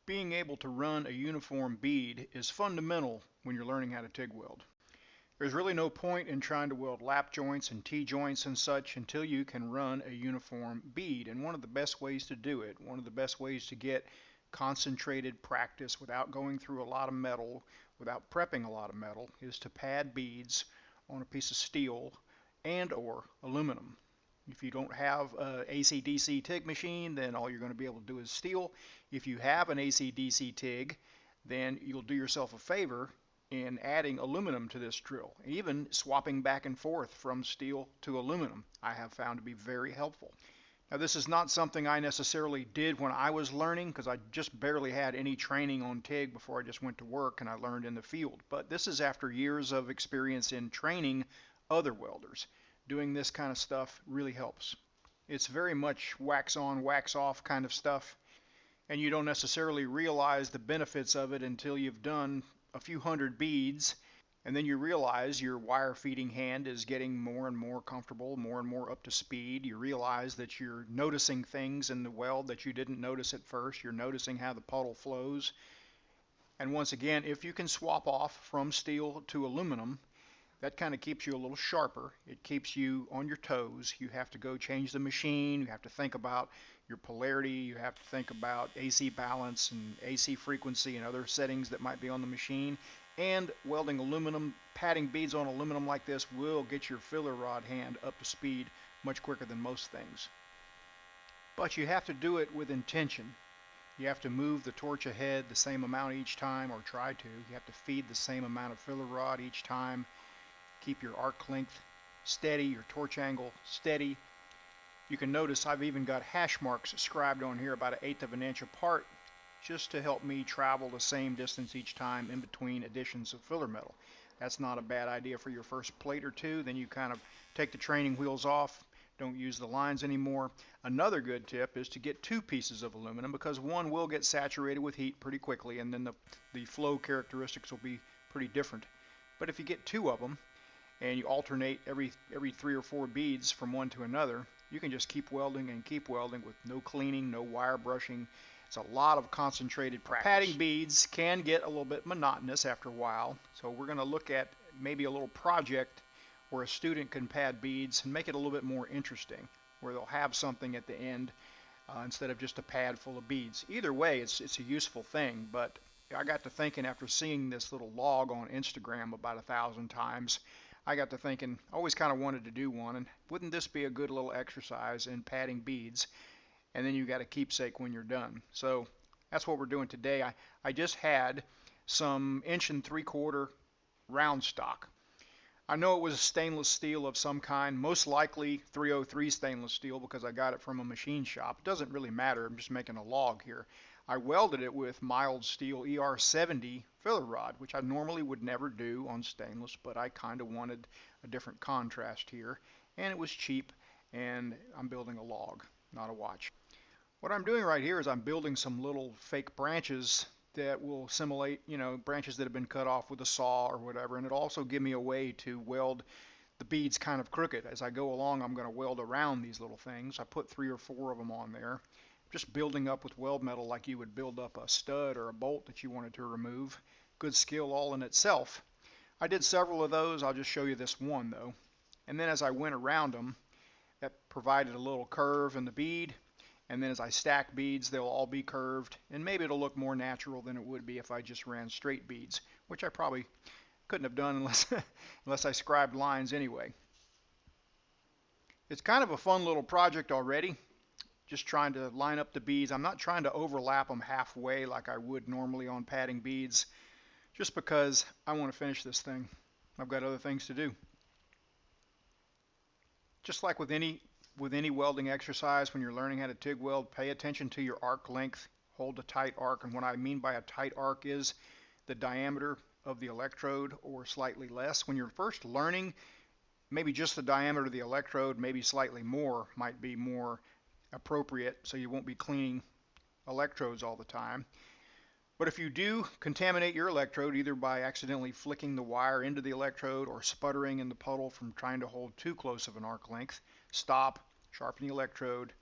Being able to run a uniform bead is fundamental when you're learning how to TIG weld. There's really no point in trying to weld lap joints and T-joints and such until you can run a uniform bead. And one of the best ways to do it, one of the best ways to get concentrated practice without going through a lot of metal, without prepping a lot of metal, is to pad beads on a piece of steel and or aluminum. If you don't have a AC/DC TIG machine, then all you're going to be able to do is steel. If you have an AC/DC TIG, then you'll do yourself a favor in adding aluminum to this drill. Even swapping back and forth from steel to aluminum, I have found to be very helpful. Now, this is not something I necessarily did when I was learning, because I just barely had any training on TIG before I just went to work and I learned in the field. But this is after years of experience in training other welders. Doing this kind of stuff really helps. It's very much wax on, wax off kind of stuff, and you don't necessarily realize the benefits of it until you've done a few hundred beads, and then you realize your wire feeding hand is getting more and more comfortable, more and more up to speed. You realize that you're noticing things in the weld that you didn't notice at first. You're noticing how the puddle flows. And once again, if you can swap off from steel to aluminum, that kind of keeps you a little sharper. It keeps you on your toes. You have to go change the machine. You have to think about your polarity. You have to think about AC balance and AC frequency and other settings that might be on the machine. And welding aluminum, padding beads on aluminum like this will get your filler rod hand up to speed much quicker than most things. But you have to do it with intention. You have to move the torch ahead the same amount each time, or try to. You have to feed the same amount of filler rod each time. Keep your arc length steady, your torch angle steady. You can notice I've even got hash marks scribed on here about 1/8 of an inch apart, just to help me travel the same distance each time in between additions of filler metal. That's not a bad idea for your first plate or two. Then you kind of take the training wheels off, don't use the lines anymore. Another good tip is to get 2 pieces of aluminum, because one will get saturated with heat pretty quickly, and then the flow characteristics will be pretty different. But if you get 2 of them, and you alternate every 3 or 4 beads from one to another, you can just keep welding and keep welding with no cleaning, no wire brushing. It's a lot of concentrated practice. Padding beads can get a little bit monotonous after a while, so we're going to look at maybe a little project where a student can pad beads and make it a little bit more interesting, where they'll have something at the end instead of just a pad full of beads. Either way, it's a useful thing, but I got to thinking after seeing this little log on Instagram about 1,000 times, I got to thinking, I always kind of wanted to do one, and wouldn't this be a good little exercise in padding beads? And then you got a keepsake when you're done. So that's what we're doing today. I just had some 1 3/4 round stock. I know it was stainless steel of some kind, most likely 303 stainless steel, because I got it from a machine shop. It doesn't really matter, I'm just making a log here. I welded it with mild steel ER70 filler rod, which I normally would never do on stainless, but I kind of wanted a different contrast here, and it was cheap, and I'm building a log, not a watch. What I'm doing right here is I'm building some little fake branches that will simulate, branches that have been cut off with a saw or whatever, and it'll also give me a way to weld the beads kind of crooked. As I go along, I'm going to weld around these little things. I put 3 or 4 of them on there, just building up with weld metal like you would build up a stud or a bolt that you wanted to remove. Good skill all in itself. I did several of those. I'll just show you this one though. And then as I went around them, that provided a little curve in the bead. And then as I stack beads, they'll all be curved, and maybe it'll look more natural than it would be if I just ran straight beads, which I probably couldn't have done unless I scribed lines anyway. It's kind of a fun little project already, just trying to line up the beads. I'm not trying to overlap them halfway like I would normally on padding beads, just because I want to finish this thing. I've got other things to do. Just like with any welding exercise, when you're learning how to TIG weld, pay attention to your arc length. Hold a tight arc, and what I mean by a tight arc is the diameter of the electrode or slightly less. When you're first learning, maybe just the diameter of the electrode, maybe slightly more, might be more appropriate, so you won't be cleaning electrodes all the time. But if you do contaminate your electrode, either by accidentally flicking the wire into the electrode or sputtering in the puddle from trying to hold too close of an arc length, stop, sharpen the electrode,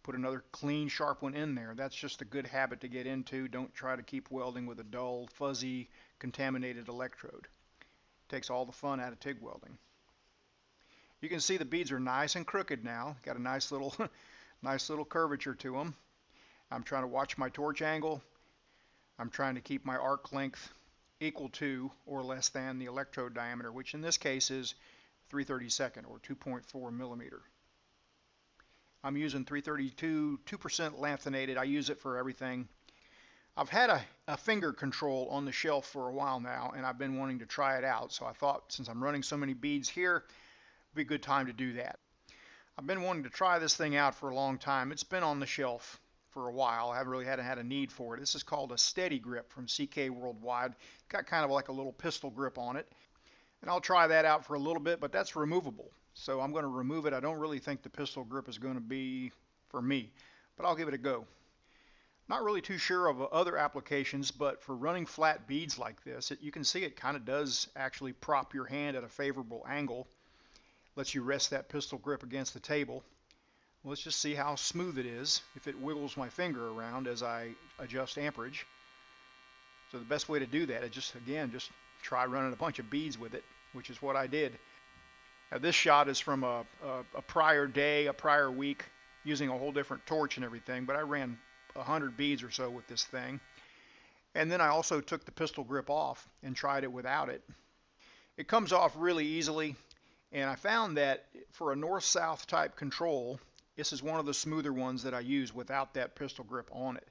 put another clean, sharp one in there. That's just a good habit to get into. Don't try to keep welding with a dull, fuzzy, contaminated electrode. It takes all the fun out of TIG welding. You can see the beads are nice and crooked now. Got a nice little nice little curvature to them. I'm trying to watch my torch angle. I'm trying to keep my arc length equal to or less than the electrode diameter, which in this case is 3/32 or 2.4 millimeter. I'm using 332, 2% lanthanated. I use it for everything. I've had a finger control on the shelf for a while now, and I've been wanting to try it out. So I thought, since I'm running so many beads here, it'd be a good time to do that. I've been wanting to try this thing out for a long time. It's been on the shelf for a while. I haven't really had a need for it. This is called a Steady Grip from CK Worldwide. It's got kind of like a little pistol grip on it. And I'll try that out for a little bit, but that's removable. So I'm going to remove it. I don't really think the pistol grip is going to be for me, but I'll give it a go. Not really too sure of other applications, but for running flat beads like this, you can see it kind of does actually prop your hand at a favorable angle. Lets you rest that pistol grip against the table. Let's just see how smooth it is if it wiggles my finger around as I adjust amperage. So the best way to do that is just try running a bunch of beads with it, which is what I did. Now this shot is from a prior day, a prior week, using a whole different torch and everything, but I ran 100 beads or so with this thing. And then I also took the pistol grip off and tried it without it. It comes off really easily, and I found that for a north-south type control, this is one of the smoother ones that I use without that pistol grip on it.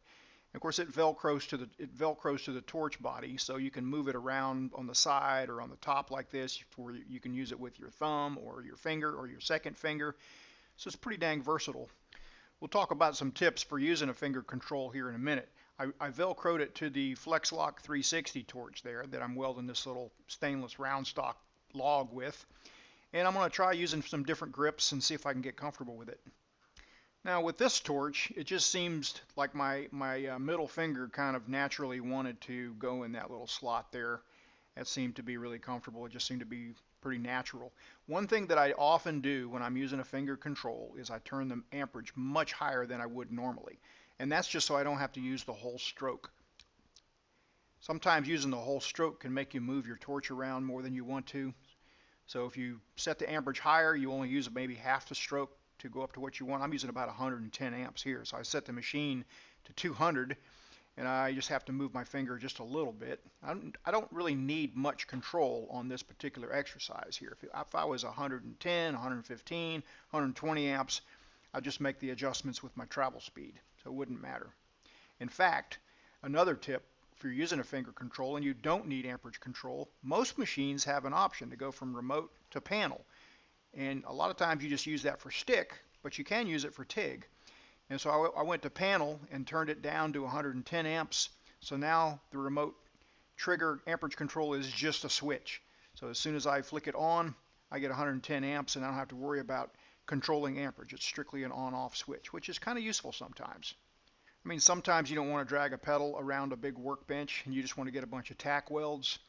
And of course, it velcros to the torch body, so you can move it around on the side or on the top like this, where you can use it with your thumb or your finger or your second finger. So it's pretty dang versatile. We'll talk about some tips for using a finger control here in a minute. I velcroed it to the Flex Lock 360 torch there that I'm welding this little stainless round stock log with. And I'm going to try using some different grips and see if I can get comfortable with it. Now with this torch, it just seems like my middle finger kind of naturally wanted to go in that little slot there. That seemed to be really comfortable. It just seemed to be pretty natural. One thing that I often do when I'm using a finger control is I turn the amperage much higher than I would normally. And that's just so I don't have to use the whole stroke. Sometimes using the whole stroke can make you move your torch around more than you want to. So if you set the amperage higher, you only use maybe half the stroke to go up to what you want. I'm using about 110 amps here. So I set the machine to 200, and I just have to move my finger just a little bit. I don't really need much control on this particular exercise here. If I was 110, 115, 120 amps, I'd just make the adjustments with my travel speed, so it wouldn't matter. In fact, another tip, if you're using a finger control and you don't need amperage control, most machines have an option to go from remote to panel. And a lot of times you just use that for stick, but you can use it for TIG. And so I went to panel and turned it down to 110 amps. So now the remote trigger amperage control is just a switch. So as soon as I flick it on, I get 110 amps and I don't have to worry about controlling amperage. It's strictly an on-off switch, which is kind of useful sometimes. I mean, sometimes you don't want to drag a pedal around a big workbench and you just want to get a bunch of tack welds,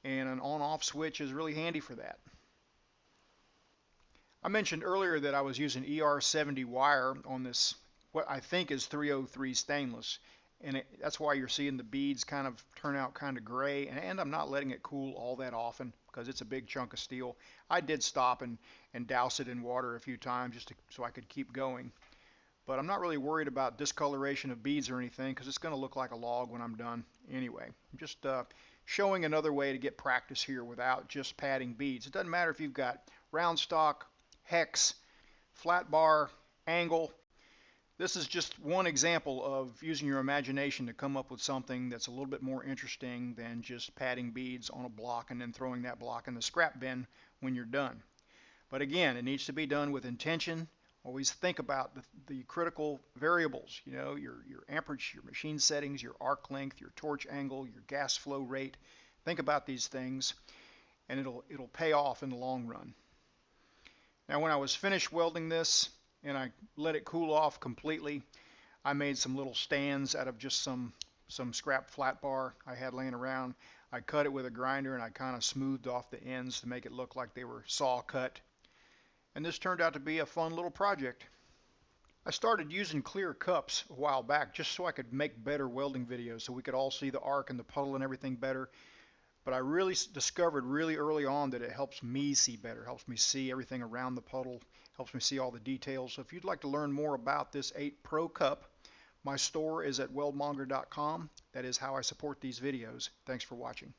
and an on-off switch is really handy for that. I mentioned earlier that I was using ER70 wire on this, what I think is 303 stainless, and that's why you're seeing the beads kind of turn out kind of gray, and I'm not letting it cool all that often because it's a big chunk of steel. I did stop and douse it in water a few times just so I could keep going. But I'm not really worried about discoloration of beads or anything because it's going to look like a log when I'm done anyway. I'm just showing another way to get practice here without just padding beads. It doesn't matter if you've got round stock, hex, flat bar, angle. This is just one example of using your imagination to come up with something that's a little bit more interesting than just padding beads on a block and then throwing that block in the scrap bin when you're done. But again, it needs to be done with intention. Always think about the critical variables, you know, your amperage, your machine settings, your arc length, your torch angle, your gas flow rate. Think about these things and it'll pay off in the long run. Now when I was finished welding this and I let it cool off completely, I made some little stands out of just some scrap flat bar I had laying around. I cut it with a grinder and I kind of smoothed off the ends to make it look like they were saw cut. And this turned out to be a fun little project. I started using clear cups a while back just so I could make better welding videos so we could all see the arc and the puddle and everything better. But I really discovered really early on that it helps me see better, helps me see everything around the puddle, helps me see all the details. So if you'd like to learn more about this 8 Pro cup, my store is at weldmonger.com. That is how I support these videos. Thanks for watching.